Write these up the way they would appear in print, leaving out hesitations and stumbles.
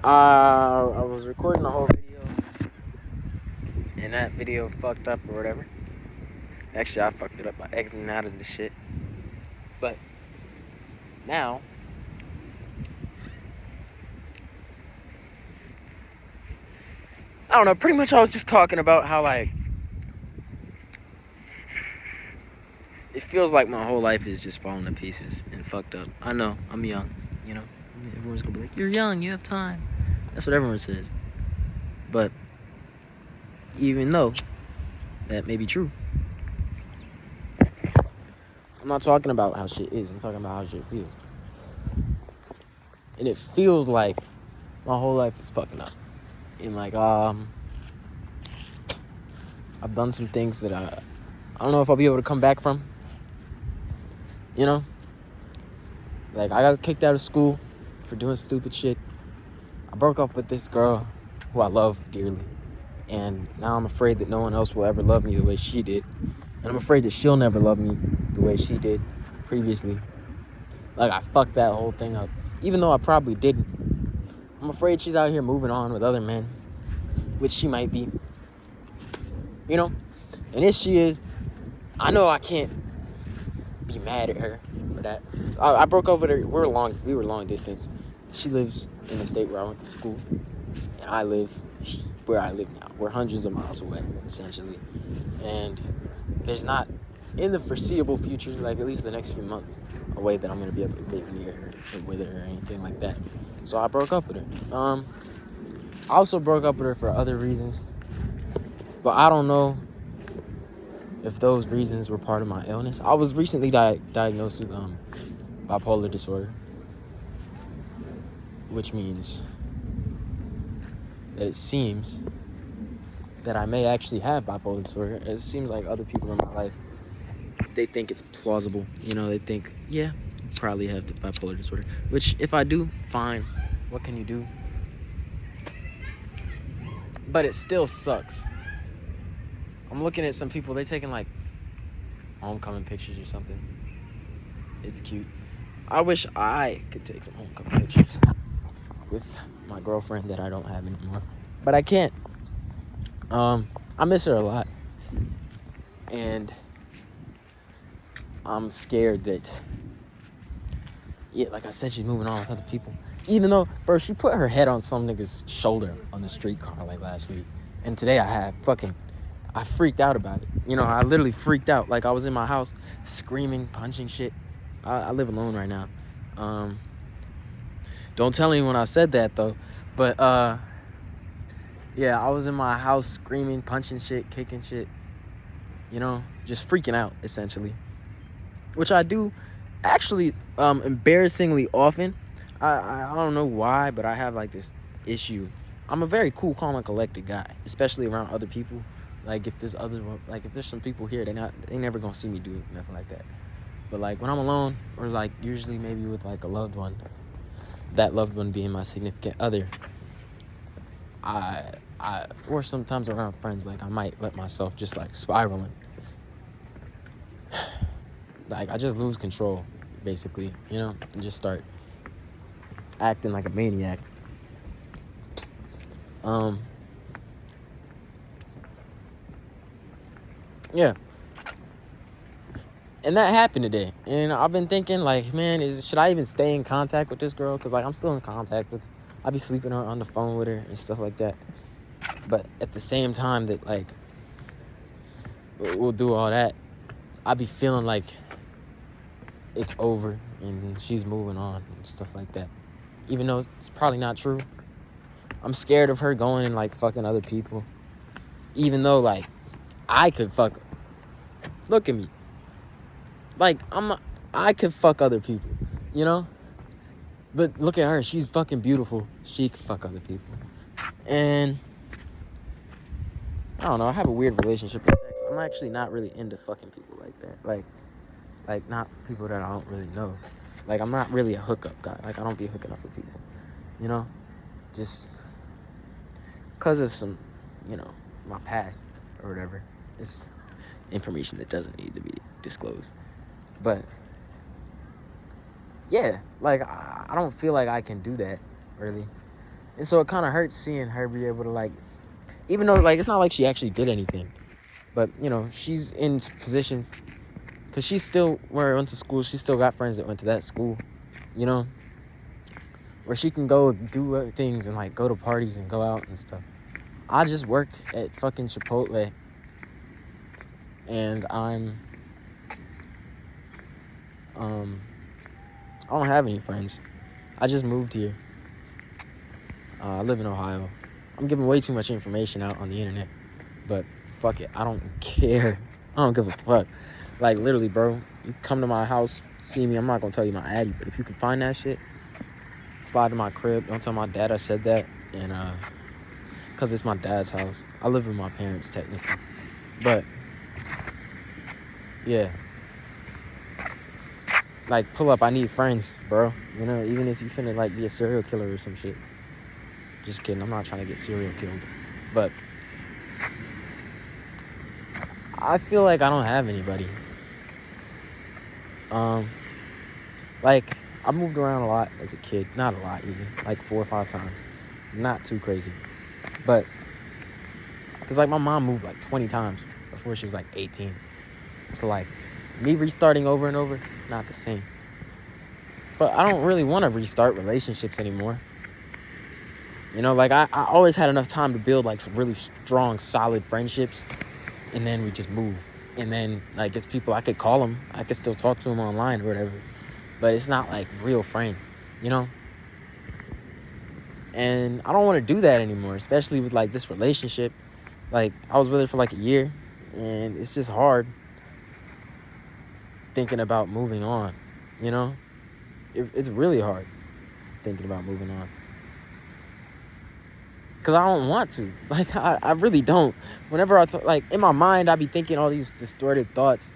I was recording the whole video, and that video fucked up or whatever. Actually, I fucked it up by exiting out of the shit. But now, I don't know. Pretty much, I was just talking about how like it feels like my whole life is just falling to pieces and fucked up. I know I'm young, you know. Everyone's gonna be like, "You're young, you have time." That's what everyone says. But even though that may be true, I'm not talking about how shit is. I'm talking about how shit feels. And it feels like my whole life is fucking up. And like, I've done some things that I don't know if I'll be able to come back from. You know? Like, I got kicked out of school for doing stupid shit. I broke up with this girl who I love dearly. And now I'm afraid that no one else will ever love me the way she did. And I'm afraid that she'll never love me the way she did previously. Like, I fucked that whole thing up. Even though I probably didn't. I'm afraid she's out here moving on with other men. Which she might be. You know? And if she is, I know I can't be mad at her for that. I broke up with her. We were long distance. She lives in the state where I went to school. And I live where I live now. We're hundreds of miles away, essentially. And there's not, in the foreseeable future, like at least the next few months, a way that I'm going to be able to live near her or with her or anything like that. So I broke up with her. I also broke up with her for other reasons. But I don't know if those reasons were part of my illness. I was recently diagnosed with bipolar disorder. Which means that it seems that I may actually have bipolar disorder. It seems like other people in my life, they think it's plausible. You know, they think, yeah, you probably have the bipolar disorder. Which, if I do, fine. What can you do? But it still sucks. I'm looking at some people, they're taking like homecoming pictures or something. It's cute. I wish I could take some homecoming pictures with my girlfriend that I don't have anymore. But I can't. I miss her a lot. And I'm scared that, yeah, like I said, she's moving on with other people. Even though, bro, she put her head on some nigga's shoulder on the streetcar like last week. And today I freaked out about it. You know, I literally freaked out. Like I was in my house screaming, punching shit. I live alone right now. Don't tell anyone I said that though. But yeah, I was in my house screaming, punching shit, kicking shit. You know, just freaking out essentially. Which I do actually embarrassingly often. I don't know why, but I have like this issue. I'm a very cool, calm, and collected guy, especially around other people. Like if there's some people here, they never gonna see me do nothing like that. But like when I'm alone, or like usually maybe with like a loved one, that loved one being my significant other, or sometimes around friends, like I might let myself just like spiraling. Like I just lose control, basically, you know, and just start acting like a maniac. Yeah. And that happened today. And I've been thinking, like, man, should I even stay in contact with this girl? Because, like, I'm still in contact with her. I be sleeping on the phone with her and stuff like that. But at the same time that, like, we'll do all that, I be feeling like it's over and she's moving on and stuff like that. Even though it's probably not true. I'm scared of her going and, like, fucking other people. Even though, like, I could fuck her. Look at me. Like, I could fuck other people, you know? But look at her. She's fucking beautiful. She could fuck other people. And I don't know. I have a weird relationship with sex. I'm actually not really into fucking people like that. Like not people that I don't really know. Like, I'm not really a hookup guy. Like, I don't be hooking up with people, you know? Just because of some, you know, my past or whatever. It's information that doesn't need to be disclosed. But yeah, like I don't feel like I can do that, really. And so it kind of hurts seeing her be able to, like, even though, like, it's not like she actually did anything, but, you know, she's in positions, because she still, where I went to school, she still got friends that went to that school, you know, where she can go do other things and, like, go to parties and go out and stuff. I just work at fucking Chipotle, and I don't have any friends. I just moved here. I live in Ohio. I'm giving way too much information out on the internet, but fuck it, I don't care. I don't give a fuck. Like, literally, bro, you come to my house, see me, I'm not gonna tell you my addy, but if you can find that shit, slide to my crib. Don't tell my dad I said that, and because it's my dad's house. I live with my parents, technically, but yeah, like, pull up, I need friends, bro. You know, even if you finna, like, be a serial killer or some shit. Just kidding, I'm not trying to get serial killed, but I feel like I don't have anybody. Like, I moved around a lot as a kid. Not a lot, even. Like, 4 or 5 times. Not too crazy. But, because, like, my mom moved, like, 20 times before she was, like, 18. So, like, me restarting over and over, not the same. But I don't really want to restart relationships anymore. You know, like, I always had enough time to build, like, some really strong, solid friendships. And then we just move. And then, like, it's people, I could call them. I could still talk to them online or whatever. But it's not, like, real friends, you know? And I don't want to do that anymore, especially with, like, this relationship. Like, I was with her for, like, a year. And it's just hard thinking about moving on, you know? It's really hard thinking about moving on. Because I don't want to. Like, I really don't. Whenever I talk, like, in my mind, I be thinking all these distorted thoughts.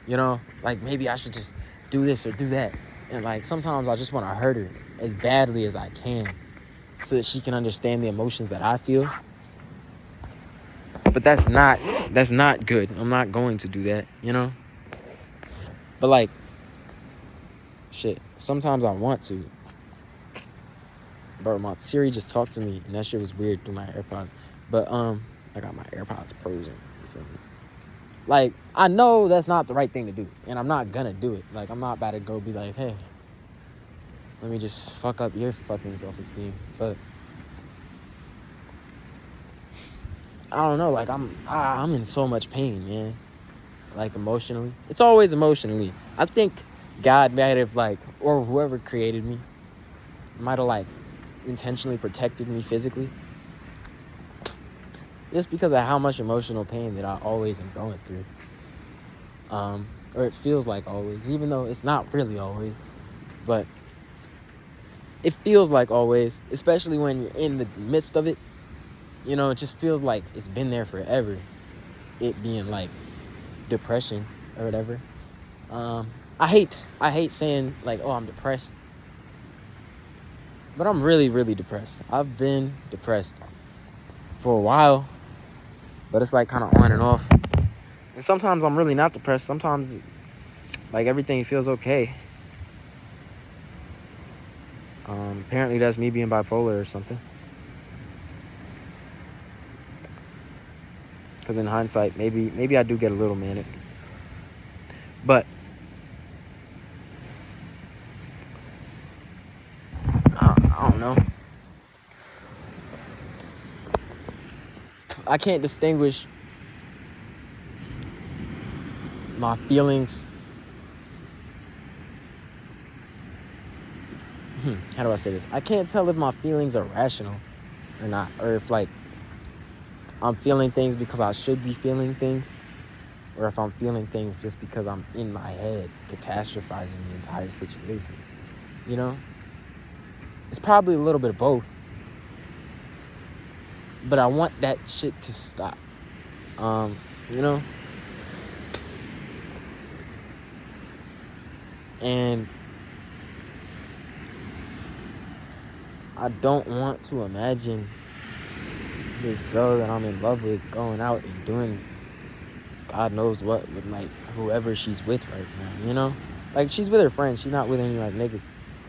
You know? Like, maybe I should just do this or do that. And, like, sometimes I just want to hurt her as badly as I can. So that she can understand the emotions that I feel. But that's not good. I'm not going to do that, you know? But, like, shit, sometimes I want to. Bro, my Siri just talked to me, and that shit was weird through my AirPods. But, I got my AirPods Pros in, you feel me? Like, I know that's not the right thing to do, and I'm not gonna do it. Like, I'm not about to go be like, hey, let me just fuck up your fucking self-esteem. But, I don't know, like, I'm in so much pain, man. Like, emotionally. It's always emotionally. I think God might have, like, or whoever created me might have, like, intentionally protected me physically, just because of how much emotional pain that I always am going through, or it feels like always, even though it's not really always, but it feels like always, especially when you're in the midst of it. You know, it just feels like it's been there forever, it being like depression or whatever. I hate saying, like, oh, I'm depressed. But I'm really, really depressed. I've been depressed for a while, but it's like kind of on and off. And sometimes I'm really not depressed. Sometimes, like, everything feels okay. Apparently that's me being bipolar or something. Because in hindsight, maybe I do get a little manic. But I don't know. I can't distinguish my feelings. How do I say this? I can't tell if my feelings are rational or not, or if, like, I'm feeling things because I should be feeling things, or if I'm feeling things just because I'm in my head catastrophizing the entire situation. You know? It's probably a little bit of both. But I want that shit to stop. You know? And I don't want to imagine this girl that I'm in love with going out and doing God knows what with, like, whoever she's with right now, you know? Like, she's with her friends. She's not with any, like, niggas.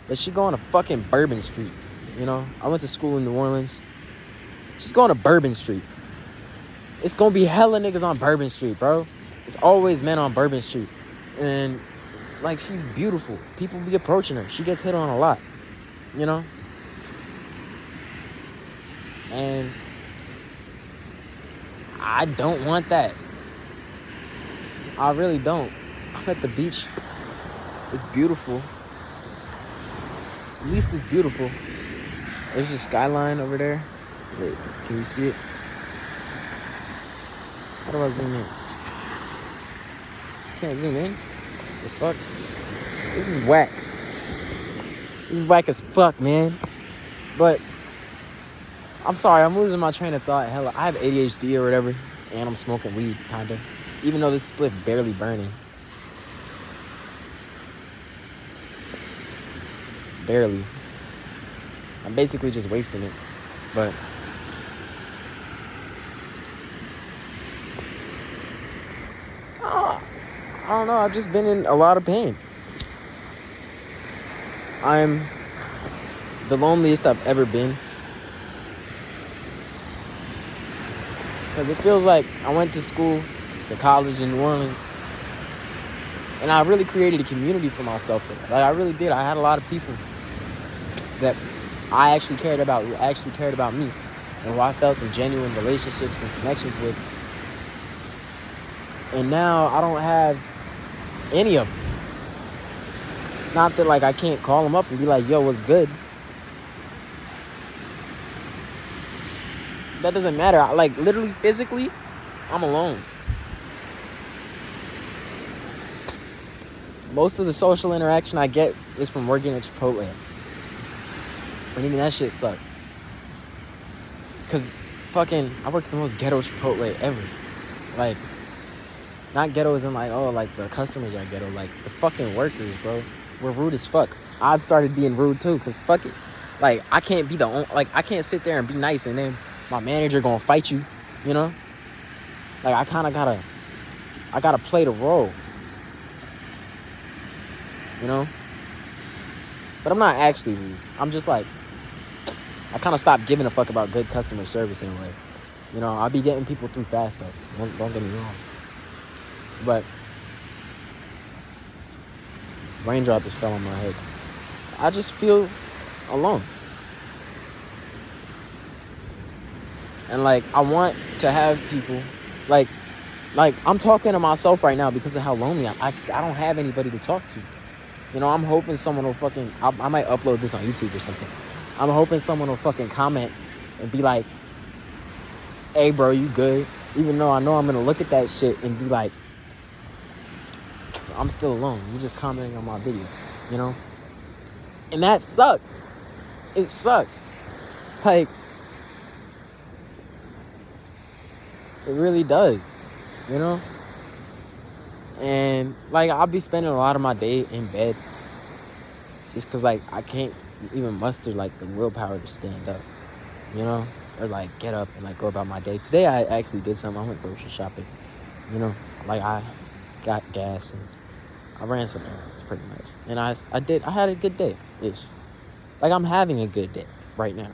But she going to fucking Bourbon Street You know, I went to school in New Orleans. She's going to Bourbon Street. It's gonna be hella niggas on Bourbon Street, bro. It's always men on Bourbon Street. And, like, she's beautiful. People be approaching her. She gets hit on a lot, you know? And I don't want that. I really don't. I'm at the beach. It's beautiful. At least it's beautiful. There's a skyline over there. Wait, can you see it? How do I zoom in? Can't zoom in? The fuck? This is whack. This is whack as fuck, man. But I'm sorry, I'm losing my train of thought. Hella, I have ADHD or whatever, and I'm smoking weed, kinda. Even though this spliff barely burning. Barely. I'm basically just wasting it. But I don't know, I've just been in a lot of pain. I'm the loneliest I've ever been. Because it feels like I went to school, to college in New Orleans, and I really created a community for myself there. Like, I really did. I had a lot of people that I actually cared about, who actually cared about me, and who I felt some genuine relationships and connections with. And now I don't have any of them. Not that, like, I can't call them up and be like, yo, what's good? That doesn't matter. Like, literally, physically, I'm alone. Most of the social interaction I get is from working at Chipotle. And even that shit sucks. Because fucking, I work at the most ghetto Chipotle ever. Like, not ghetto as in like, oh, like the customers are ghetto. Like, the fucking workers, bro. We're rude as fuck. I've started being rude too, because fuck it. Like, I can't be the only, like, I can't sit there and be nice and then my manager gonna fight you, you know? Like, I kind of gotta play the role. You know? But I'm not actually rude. I'm just like, I kind of stopped giving a fuck about good customer service in a way. You know, I'll be getting people through fast though. Don't get me wrong. But raindrop just fell on my head. I just feel alone. And like, I want to have people, like I'm talking to myself right now because of how lonely I don't have anybody to talk to. You know, I'm hoping someone will fucking, I might upload this on YouTube or something. I'm hoping someone will fucking comment and be like, hey bro, you good? Even though I know I'm gonna look at that shit and be like, I'm still alone. You just commenting on my video, you know? And that sucks. It sucks. Like, it really does, you know? And, like, I'll be spending a lot of my day in bed just because, like, I can't even muster, like, the willpower to stand up, you know? Or, like, get up and, like, go about my day. Today, I actually did something. I went grocery shopping, you know? Like, I got gas and I ran some errands, pretty much. And I had a good day-ish. Like, I'm having a good day right now.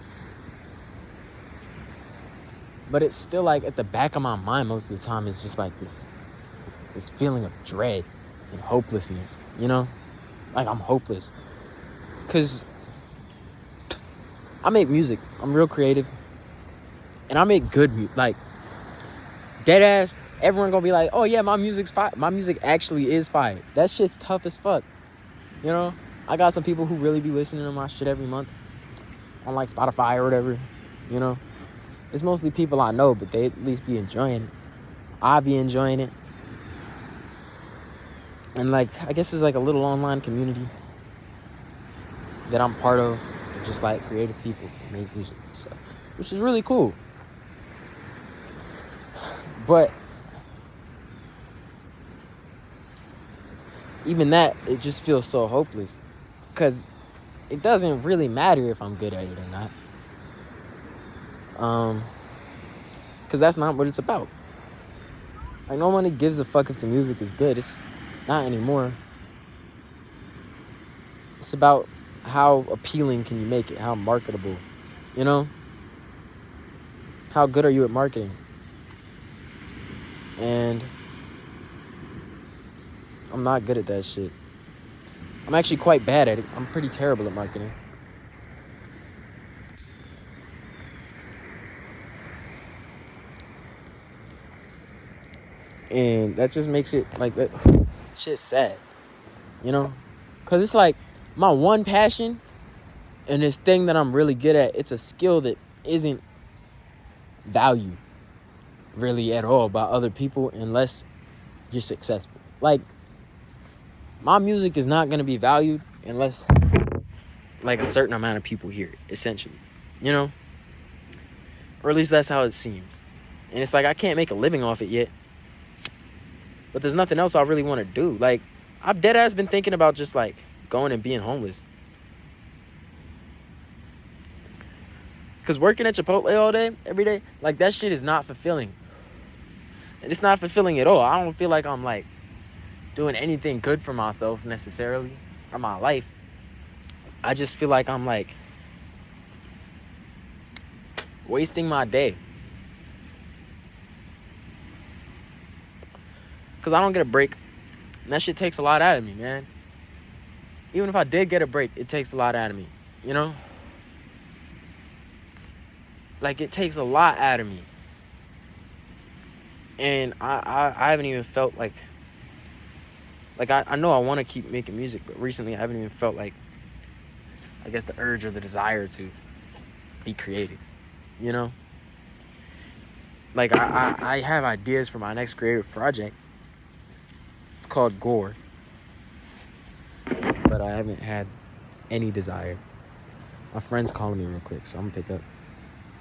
But it's still, like, at the back of my mind most of the time, it's just, like, this feeling of dread and hopelessness, you know? Like, I'm hopeless. Because I make music. I'm real creative. And I make good music. Like, dead ass, everyone gonna be like, oh, yeah, my music actually is fire. That shit's tough as fuck, you know? I got some people who really be listening to my shit every month on, like, Spotify or whatever, you know? It's mostly people I know, but they at least be enjoying it. I be enjoying it. And, like, I guess there's, like, a little online community that I'm part of just, like, creative people who make music and stuff, which is really cool. But even that, it just feels so hopeless. Because it doesn't really matter if I'm good at it or not. Because that's not what it's about. Like, no one gives a fuck if the music is good. It's not anymore. It's about how appealing can you make it? How marketable? You know? How good are you at marketing? And I'm not good at that shit. I'm actually quite bad at it. I'm pretty terrible at marketing. And that just makes it like that shit's sad. You know? Cause it's like my one passion and this thing that I'm really good at, it's a skill that isn't valued really at all by other people unless you're successful. Like, my music is not going to be valued unless like a certain amount of people hear it, essentially, you know, or at least that's how it seems. And it's like I can't make a living off it yet, but there's nothing else I really want to do. Like, I've dead ass been thinking about just like going and being homeless, because working at Chipotle all day every day, like, that shit is not fulfilling. And it's not fulfilling at all. I don't feel like I'm like doing anything good for myself necessarily or my life. I just feel like I'm like wasting my day, because I don't get a break, and that shit takes a lot out of me, man. Even if I did get a break, it takes a lot out of me, you know? Like, it takes a lot out of me. And I haven't even felt like I know I want to keep making music, but recently I haven't even felt like, I guess, the urge or the desire to be creative, you know? Like, I have ideas for my next creative project. It's called Gore. But I haven't had any desire. My friend's calling me real quick, so I'm gonna pick up.